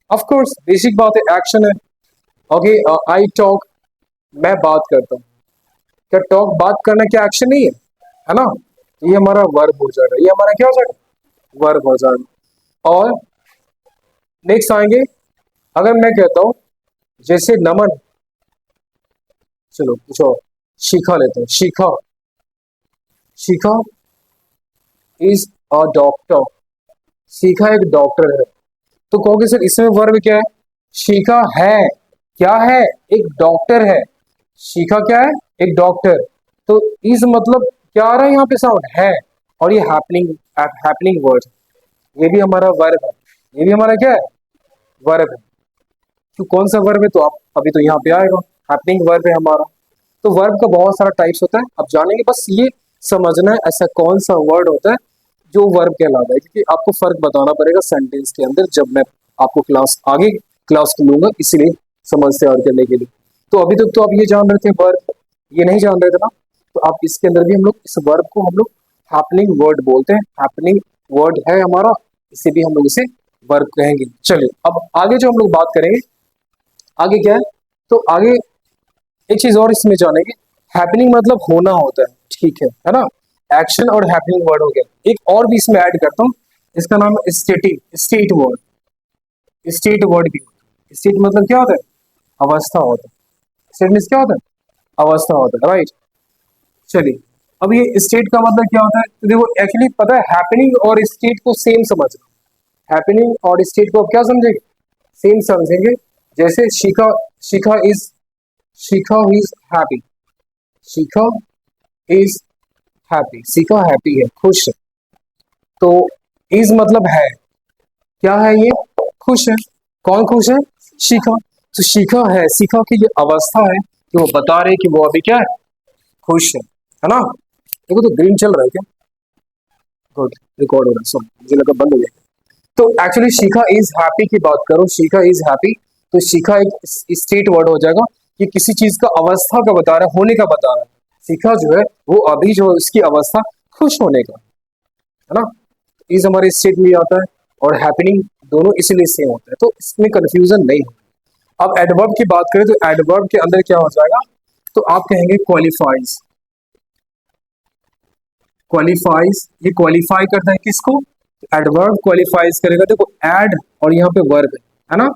ऑफ कोर्स, बेसिक बात है, एक्शन है। ओके, आई टॉक, मैं बात करता हूँ। क्या टॉक, बात करना क्या एक्शन नहीं है ना। तो ये हमारा वर्ब हो जाएगा, ये हमारा क्या हो जाएगा? वर्ब हो जाएगा। और नेक्स्ट आएंगे, अगर मैं कहता हूं जैसे नमन, चलो कुछ और, शिखा लेते हैं। शिखा, शिखा इज अ डॉक्टर, शिखा एक डॉक्टर है। तो कहोगे सर इसमें वर्ब क्या है? शिखा है, क्या है? एक डॉक्टर है। शिखा क्या है? एक डॉक्टर। तो इस मतलब क्या आ रहा है यहाँ पे? साउंड है। और ये हैपनिंग, हैपनिंग वर्ड, ये भी हमारा वर्ब है। ये भी हमारा क्या है? वर्ब है। तो कौन सा वर्ब है? तो आप अभी तो यहाँ पे आएगा, हैपनिंग वर्ब है हमारा। तो वर्ब का बहुत सारा टाइप्स होता है, अब जानेंगे। बस ये समझना है ऐसा कौन सा वर्ड होता है जो वर्ब कहलाता है, क्योंकि आपको फर्क बताना पड़ेगा सेंटेंस के अंदर, जब मैं आपको क्लास आगे क्लास लूंगा, इसीलिए समझ से और करने के लिए। तो अभी तक तो आप ये जान रहे थे वर्ब, ये नहीं जान रहे थे ना। तो आप इसके अंदर भी हम लोग इस वर्ब को हम लोग हैपनिंग वर्ड बोलते हैं। हैपनिंग वर्ड है हमारा, इसे भी हम लोग इसे वर्ब कहेंगे। चलिए अब आगे जो हम लोग बात करेंगे, आगे क्या है? तो आगे एक चीज और इसमें जानेंगे, हैपनिंग मतलब होना होता है, ठीक है ना। एक्शन और हैपनिंग वर्ड हो गया। एक और भी इसमें ऐड करता हूँ, इसका नाम है स्टेटिंग, स्टेट वर्ड, स्टेट वर्ड भी। स्टेट मतलब क्या होता है? अवस्था होता है। स्टेट मीन्स क्या होता है? अवस्था होता है, राइट। चलिए, अब ये स्टेट का मतलब क्या होता है? तो देखो एक्चुअली पता है, हैपनिंग और स्टेट को सेम समझना। हैपनिंग और स्टेट को अब क्या समझेंगे? सेम समझेंगे। जैसे Shikha, Shikha is, Shikha is happy, Shikha is happy, Shikha happy है, खुश है। तो इज मतलब है, क्या है ये? खुश है। कौन खुश है? शिखा। तो शिखा है, शिखा की ये अवस्था है कि वो बता रहे कि वो अभी क्या है? खुश है ना। देखो तो ग्रीन चल रहा है क्या? गुड, रिकॉर्ड हो रहा है, सॉरी मुझे लगा बंद हो गया। तो एक्चुअली शिखा इज हैप्पी की बात करो, शिखा इज हैप्पी, तो शिखा एक स्टेट वर्ड हो जाएगा कि किसी चीज का अवस्था का बता रहा है, होने का बता रहा है। शिखा जो है वो अभी जो है उसकी अवस्था खुश होने का, है ना। इज हमारे स्टेट में आता है, और हैपनिंग दोनों इसीलिए सेम होता है, तो इसमें कंफ्यूजन नहीं हो। अब एडवर्ब की बात करें तो एडवर्ब के अंदर क्या हो जाएगा? तो आप कहेंगे क्वालिफाइज, क्वालिफाइज, ये क्वालिफाई करता है किसको? एडवर्ब क्वालिफाइज करेगा। देखो एड और यहाँ पे वर्ब है ना,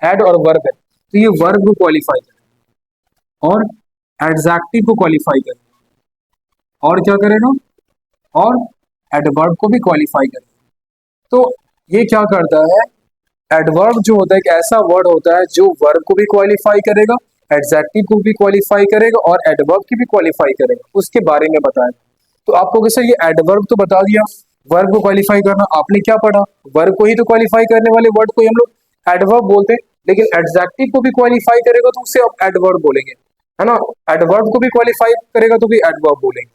एड और वर्ब है, तो ये वर्ब को क्वालिफाई करेगा और एडजेक्टिव को क्वालिफाई करेगा, और क्या करेगा? और एडवर्ब को भी क्वालिफाई करेगा। तो ये क्या करता है? एडवर्ब जो होता है एक ऐसा वर्ड होता है जो वर्ब को भी क्वालिफाई करेगा, एडजेक्टिव को भी क्वालिफाई करेगा और एडवर्ब की भी क्वालिफाई करेगा, उसके बारे में बताएगा। तो आपको सर ये एडवर्ब तो बता दिया, वर्ब को क्वालिफाई करना आपने क्या पढ़ा? वर्ब को ही तो क्वालिफाई करने वाले वर्ड को ही हम लोग एडवर्ब बोलते हैं, लेकिन एडजेक्टिव को भी क्वालिफाई करेगा तो उसे आप एडवर्ब बोलेंगे, है ना। एडवर्ब को भी क्वालिफाई करेगा तो भी एडवर्ब बोलेंगे।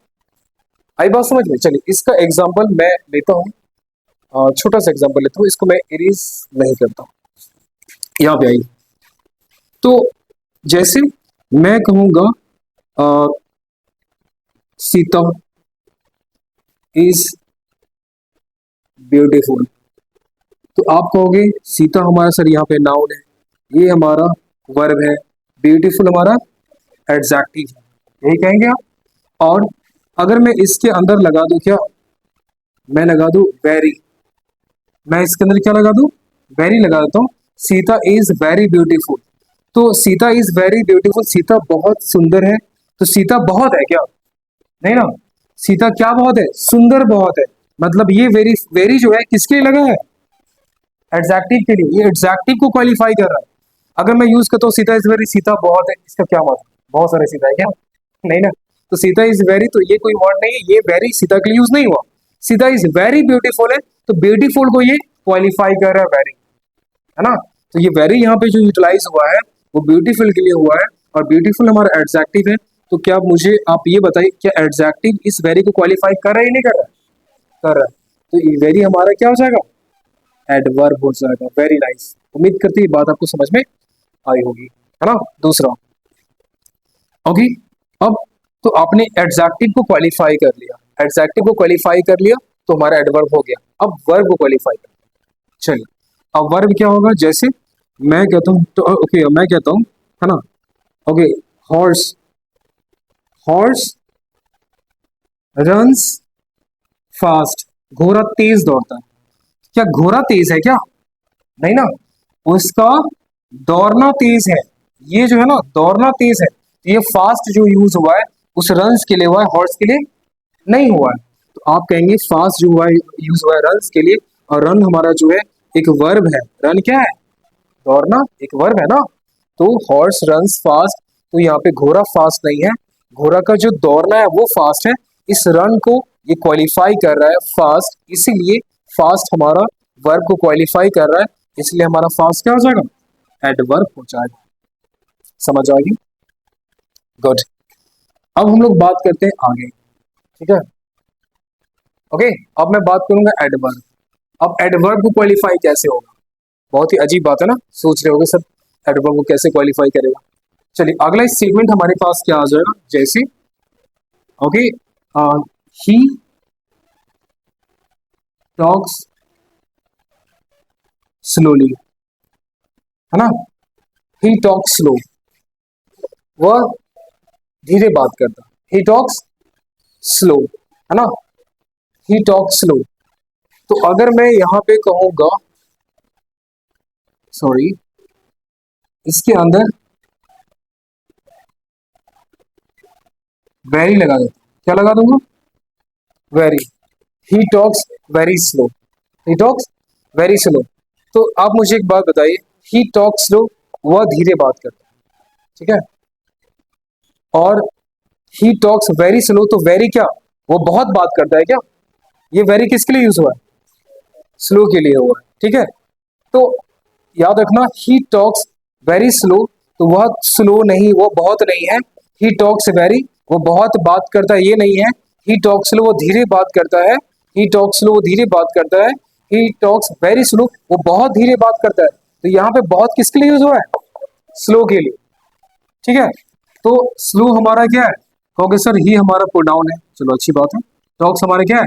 आई बात समझ में? चलिए इसका एग्जाम्पल मैं लेता हूँ, छोटा सा एग्जाम्पल लेता हूँ, इसको मैं इरेज नहीं करता हूँ, यहाँ पे आई। तो जैसे मैं कहूंगा सीता इज ब्यूटीफुल, तो आप कहोगे सीता हमारा सर यहाँ पे नाउन है, ये हमारा वर्ब है, ब्यूटीफुल हमारा एडजेक्टिव है, यही कहेंगे आप। और अगर मैं इसके अंदर लगा दूं क्या, मैं लगा दूं वेरी, मैं इसके अंदर क्या लगा दूं, वेरी लगा देता हूँ, सीता इज वेरी ब्यूटीफुल। तो Sita is very beautiful, Sita बहुत सुंदर है, तो सीता बहुत है क्या, नहीं ना, सीता क्या बहुत है, सुंदर बहुत है। मतलब ये वेरी, वेरी जो है किसके लिए लगा है, एडजेक्टिव के लिए, ये एडजेक्टिव को क्वालिफाई कर रहा है। अगर मैं यूज करता हूँ सीता इज वेरी, सीता बहुत है, इसका क्या मतलब, बहुत सारे सीता है क्या, नहीं ना, तो सीता इज वेरी, तो ये कोई वर्ड नहीं है, ये वेरी सीता के लिए यूज नहीं हुआ। सीता इज वेरी ब्यूटीफुल है, तो ब्यूटीफुल को ये क्वालिफाई कर रहा है वेरी, है ना। तो ये वेरी यहाँ पे जो यूटिलाइज हुआ है वो ब्यूटीफुल के लिए हुआ है, और ब्यूटीफुल हमारा एडजेक्टिव है। तो क्या मुझे आप ये बताइए, क्या एडजेक्टिव इस वेरी को क्वालिफाई कर रहा है, नहीं कर रहा है, कर रहा है। तो ये वेरी हमारा क्या हो जाएगा, एडवर्ब हो जाएगा। वेरी नाइस, उम्मीद करती है बात आपको समझ में आई होगी, है ना। दूसरा, ओके, अब तो आपने एडजेक्टिव को क्वालिफाई कर लिया, एडजेक्टिव को क्वालिफाई कर लिया तो हमारा एडवर्ब हो गया। अब वर्ब को क्वालिफाई कर, चलिए अब वर्ब क्या होगा, जैसे मैं कहता हूँ, तो ओके मैं कहता हूँ, है ना, okay, horse, horse runs fast, घोड़ा तेज दौड़ता है। क्या घोड़ा तेज है क्या, नहीं ना, उसका दौड़ना तेज है, ये जो है ना दौड़ना तेज है, तो ये फास्ट जो यूज हुआ है उस रन्स के लिए हुआ है, हॉर्स के लिए नहीं हुआ है। तो आप कहेंगे फास्ट जो हुआ है यूज हुआ है रन्स के लिए, और रन हमारा जो है एक वर्ब है, रन क्या है, दौड़ना एक वर्ब है ना। तो हॉर्स रन्स फास्ट, तो यहाँ पे घोड़ा फास्ट नहीं है, घोड़ा का जो दौड़ना है वो फास्ट है, इस रन को ये क्वालिफाई कर रहा है फास्ट, इसीलिए फास्ट हमारा वर्ब को क्वालिफाई कर रहा है, इसलिए हमारा फास्ट क्या हो जाएगा, एडवर्ब हो जाएगा। समझ आ गई, गुड। अब हम लोग बात करते हैं आगे, ठीक है, ओके। अब मैं बात करूंगा एडवर्ब। अब एडवर्ब को क्वालिफाई कैसे होगा, बहुत ही अजीब बात है ना, सोच रहे होगे सब एडवर्ब को कैसे क्वालिफाई करेगा। चलिए अगला स्टेटमेंट हमारे पास क्या आ जाएगा, जैसे ओके, ही टॉक्स स्लोली, है ना, ही टॉक्स स्लो, वह धीरे बात करता, ही टॉक्स स्लो, है ना, ही टॉक्स स्लो। तो अगर मैं यहाँ पे कहूंगा, सॉरी, इसके अंदर वेरी लगा देता, क्या लगा दूंगा, very, he talks very slow, he talks very slow. तो आप मुझे एक बात बताइए, ही टॉक्स स्लो, वह धीरे बात करता है, ठीक है, और ही टॉक्स वेरी स्लो, तो वेरी क्या, वो बहुत बात करता है क्या, ये वेरी किसके लिए यूज हुआ है, स्लो के लिए हुआ है, ठीक है। तो याद रखना, ही टॉक्स वेरी स्लो, तो वह स्लो नहीं, वो बहुत नहीं है, ही टॉक्स वेरी, वो बहुत बात करता है, ये नहीं है, ही टॉक्स स्लो, वो धीरे बात करता है, ही टॉक्स स्लो, वो धीरे बात करता है, ही टॉक्स वेरी स्लो, वो बहुत धीरे बात करता है। तो यहाँ पे बहुत किसके लिए यूज हुआ है, स्लो के लिए, ठीक है। तो स्लो हमारा क्या है, कहोगे सर ही हमारा प्रोनाउन है, चलो अच्छी बात है, टॉक्स हमारा क्या है,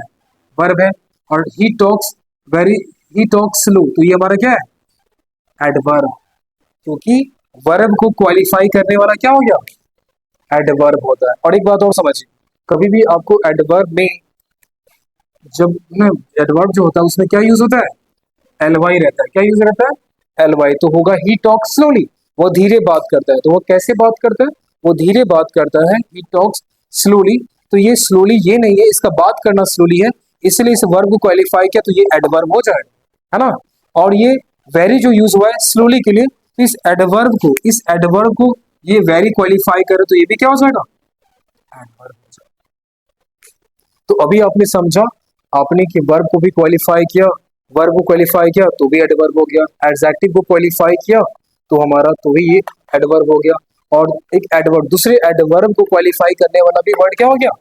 वर्ब है, और he talks very, he talks slow, तो ये हमारा क्या है, एडवर्ब, क्योंकि वर्ब को क्वालिफाई करने वाला क्या हो गया, एडवर्ब होता है। और एक बात और समझिए, कभी भी आपको एडवर्ब में, जब ना एडवर्ब जो होता है उसमें क्या यूज होता है, एलवाई रहता है, क्या यूज रहता है, एलवाई, तो होगा ही टॉक्स स्लोली, वो धीरे बात करता है, तो वो कैसे बात करता है, वो धीरे बात करता है, ही टॉक्स स्लोली, तो ये स्लोली ये नहीं है, इसका बात करना स्लोली है, इसलिए इस वर्ब को क्वालिफाई किया, तो ये एडवर्ब हो जाएगा, है ना। और ये वेरी जो यूज हुआ है स्लोली के लिए, तो इस एडवर्ब को, इस एडवर्ब को ये वेरी क्वालिफाई करे, तो ये भी क्या हो जाएगा, एडवर्ब हो जाएगा। तो अभी आपने समझा, आपने कि वर्ब को भी क्वालिफाई किया, वर्ब को क्वालिफाई किया तो भी एडवर्ब हो गया, एडजेक्टिव को क्वालिफाई किया तो हमारा तो भी ये एडवर्ब हो गया, और एक एडवर्ब दूसरे एडवर्ब को क्वालिफाई करने वाला भी वर्ड क्या हो गया,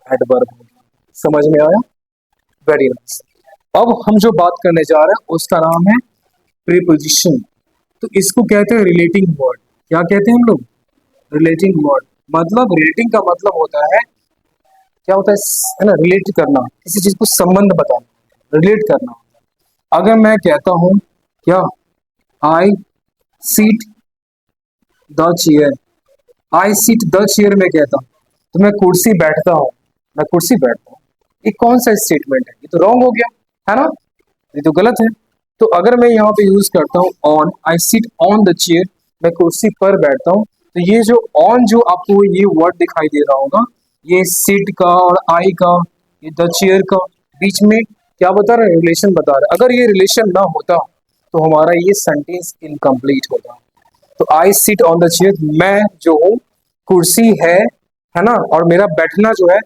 एडवर्ब हो गया। समझ में आया? Very nice. अब हम जो बात करने जा रहे हैं उसका नाम है प्रीपोजिशन। तो इसको कहते हैं रिलेटिंग वर्ड। क्या कहते हैं हम लोग? Relating word. मतलब रिलेटिंग का मतलब होता है, क्या होता है ना, रिलेट करना, किसी चीज को संबंध बताना, रिलेट करना। अगर मैं कहता हूं क्या, I sit the chair, I sit the chair में कहता हूं, तो मैं कुर्सी बैठता हूं, मैं कुर्सी बैठता हूं, ये कौन सा स्टेटमेंट है? ये तो रॉन्ग हो गया, है ना, ये तो गलत है। तो अगर मैं यहाँ पे यूज करता हूँ on, I seat on the chair, मैं कुर्सी पर बैठता हूँ, तो ये जो ऑन, जो आपको ये वर्ड दिखाई दे रहा होगा, ये सीट का और आई का, ये द चेयर का, बीच में क्या बता रहा है? रिलेशन बता रहा है। अगर ये रिलेशन ना होता तो हमारा ये सेंटेंस इनकम्प्लीट होता। तो I sit on the chair, मैं जो हूँ, कुर्सी है ना, और मेरा बैठना जो है,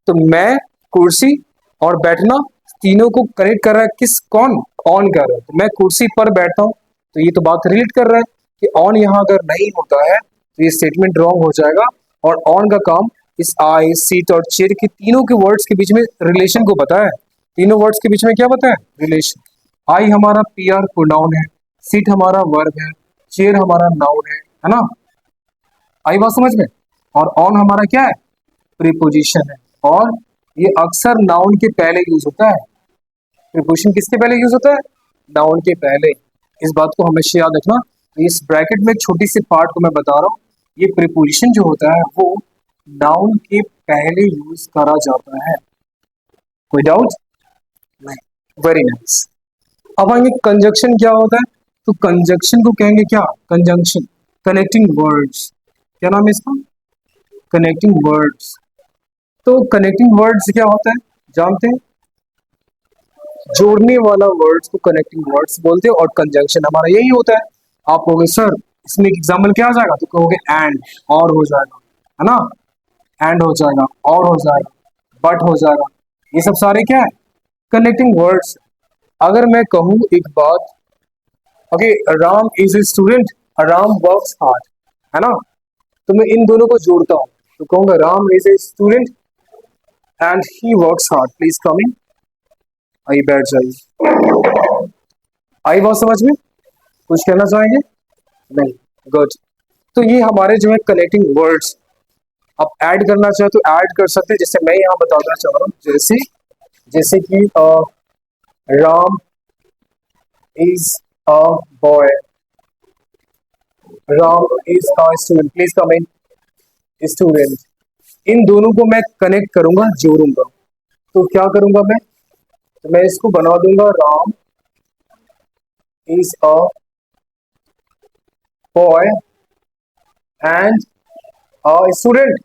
तो मैं कुर्सी और बैठना तीनों को कनेक्ट कर रहा है, किस, कौन? ऑन कर रहा है। तो मैं कुर्सी पर बैठता हूँ, तो ये तो बात रिलेट कर रहा है कि ऑन यहाँ अगर नहीं होता है तो ये स्टेटमेंट रॉन्ग हो जाएगा। और ऑन का काम इस आई सीट और चेयर के तीनों के वर्ड्स के बीच में रिलेशन को बताया है। तीनों वर्ड्स के बीच में क्या बताया? रिलेशन। आई हमारा पीआर प्रोनाउन है, सीट हमारा वर्ब है, चेयर हमारा नाउन है ना? आई बात समझ में? और ऑन हमारा क्या है? प्रीपोजिशन है। और ये अक्सर नाउन के पहले यूज होता है। प्रीपोजिशन किसके पहले यूज होता है? नाउन के पहले। इस बात को हमेशा याद रखना। तो इस ब्रैकेट में एक छोटी सी पार्ट को मैं बता रहा हूँ, ये प्रीपोजिशन जो होता है वो नाउन के पहले यूज करा जाता है। कोई डाउट? नहीं। Very nice. अब आएंगे कंजक्शन क्या होता है। तो कंजक्शन को कहेंगे क्या? Conjunction, connecting words. क्या नाम है इसका? Connecting words. तो कनेक्टिंग वर्ड्स क्या होता है जानते हैं? जोड़ने वाला वर्ड्स को कनेक्टिंग वर्ड्स बोलते हैं, और कंजंक्शन हमारा यही होता है। आप कहोगे सर इसमें एग्जाम्पल क्या आ जाएगा, तो कहोगे एंड, और हो जाएगा, है ना, एंड हो जाएगा, और हो जाएगा, बट हो जाएगा, ये सब सारे क्या है? Connecting words. अगर मैं कहूँ एक बात, okay, Ram is a student, Ram works hard, है ना, तो मैं इन दोनों को जोड़ता हूँ, तो कहूंगा Ram is a student and he works hard, please come in. आइए बैठ जाइए। आई बात समझ में? कुछ कहना चाहेंगे? नहीं। गुड। तो ये हमारे जो है कनेक्टिंग वर्ड्स। आप ऐड करना चाहे तो ऐड कर सकते हैं, जैसे मैं यहाँ बताना चाह रहा हूँ, जैसे जैसे कि Ram is a boy, Ram is a student, please come in, student. इन दोनों को मैं कनेक्ट करूंगा, जोड़ूंगा, तो क्या करूंगा मैं? तो मैं इसको बना दूंगा Ram is a boy and a student.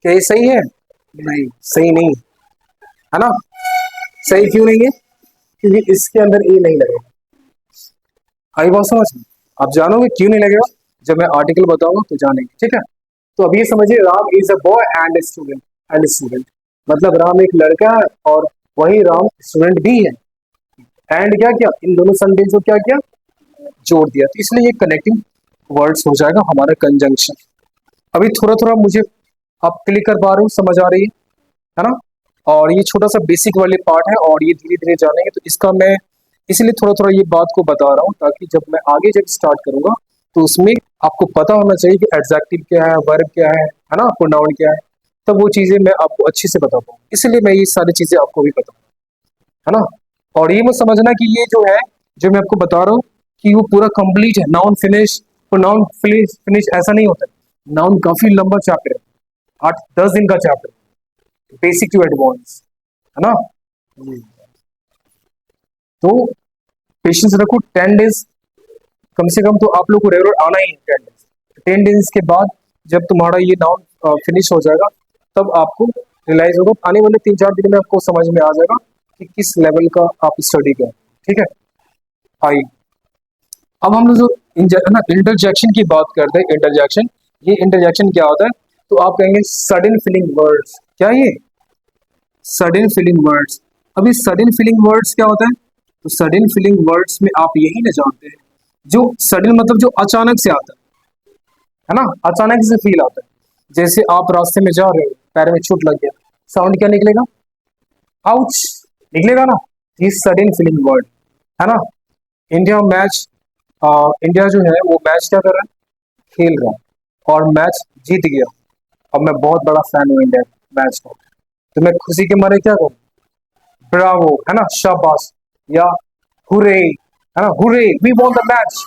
क्या ये सही है? नहीं, सही नहीं, है ना। सही क्यों नहीं है? क्योंकि इसके अंदर ए नहीं लगेगा। आई बात समझ में? आप जानोगे क्यों नहीं लगेगा, जब मैं आर्टिकल बताऊंगा तो जानेंगे, ठीक है। तो अभी ये समझिए, Ram is a boy and student, and student मतलब राम एक लड़का है और वही राम स्टूडेंट भी है। एंड क्या किया? इन दोनों सेंटेंस को क्या किया? जोड़ दिया। तो इसलिए ये कनेक्टिंग वर्ड्स हो जाएगा हमारा कंजंक्शन। अभी थोड़ा थोड़ा मुझे आप क्लिक कर पा रहे हो, समझ आ रही है ना। और ये छोटा सा बेसिक वाले पार्ट है, और ये धीरे धीरे जानेंगे, तो इसका मैं इसलिए थोड़ा थोड़ा ये बात को बता रहा हूँ, ताकि जब मैं आगे जब स्टार्ट करूंगा तो उसमें आपको पता होना चाहिए कि एडजेक्टिव क्या है, वर्ब क्या है ना, प्रोनाउन क्या है, तब वो चीजें मैं आपको अच्छे से बता पाऊँ। इसलिए मैं ये सारी चीजें आपको भी बताऊँ, है ना। और ये मत समझना कि ये जो है, जो मैं आपको बता रहा हूँ, कि वो पूरा कंप्लीट है, noun finish, pronoun finish finish ऐसा नहीं होता है। नाउन काफी लंबा चैप्टर है, 8-10 दिन का चैप्टर, बेसिक टू एडवांस, है ना। तो पेशेंस रखो, 10 डेज कम से कम तो आप लोग को रेगुलर आना ही है। 10 डेज, 10 डेज के बाद जब तुम्हारा ये नाउन फिनिश हो जाएगा, तब आपको रियलाइज होगा, आने वाले 3-4 दिन में आपको समझ में आ जाएगा कि किस लेवल का आप स्टडी करें, ठीक है। आई अब हम लोग जो ना इंटरजेक्शन की बात करते हैं, इंटरजेक्शन, ये इंटरजेक्शन क्या होता है? तो आप कहेंगे सडन फिलिंग वर्ड्स। क्या ये सडन फिलिंग वर्ड्स? अभी सडन फिलिंग वर्ड्स क्या होता है? तो सडन फिलिंग वर्ड्स में आप यही ना जानते हैं, जो सडन मतलब जो अचानक से आता है ना, अचानक से फील आता है। जैसे आप रास्ते में जा रहे हो, पैर में चोट लग गया, साउंड क्या निकलेगा? आउच निकलेगा ना। ये सडन फीलिंग वर्ड है ना। इंडिया मैच, इंडिया जो है वो मैच क्या कर रहा है, खेल रहा है और मैच जीत गया। अब मैं बहुत बड़ा फैन हूँ इंडिया मैच का, तो मैं खुशी के मारे क्या करूँ, ब्रावो है ना, शाबाश, या हुरे है ना, hurray we won the match,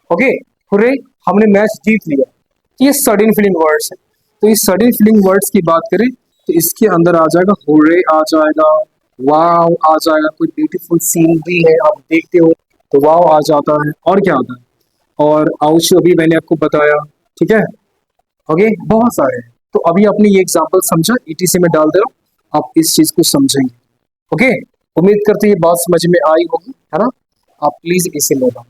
okay, hurray हमने मैच जीत लिया। तो ये सडन फीलिंग वर्ड्स है। तो इस सडन फीलिंग वर्ड्स की बात करें तो इसके अंदर आ जाएगा हुरे, आ जाएगा वाव, आ जाएगा कोई ब्यूटीफुल सीनरी है आप देखते हो तो वाव आ जाता है, और क्या आता है, और आउच अभी मैंने आपको बताया, ठीक है, ओके, बहुत सारे हैं। तो अभी आपने ये एग्जांपल समझा, ईटीसी में डाल दे रहा हूं, आप इस चीज को समझेंगे, ओके। उम्मीद करते हैं ये बात समझ में आई होगी, है ना। आप प्लीज इसे नोट डाउन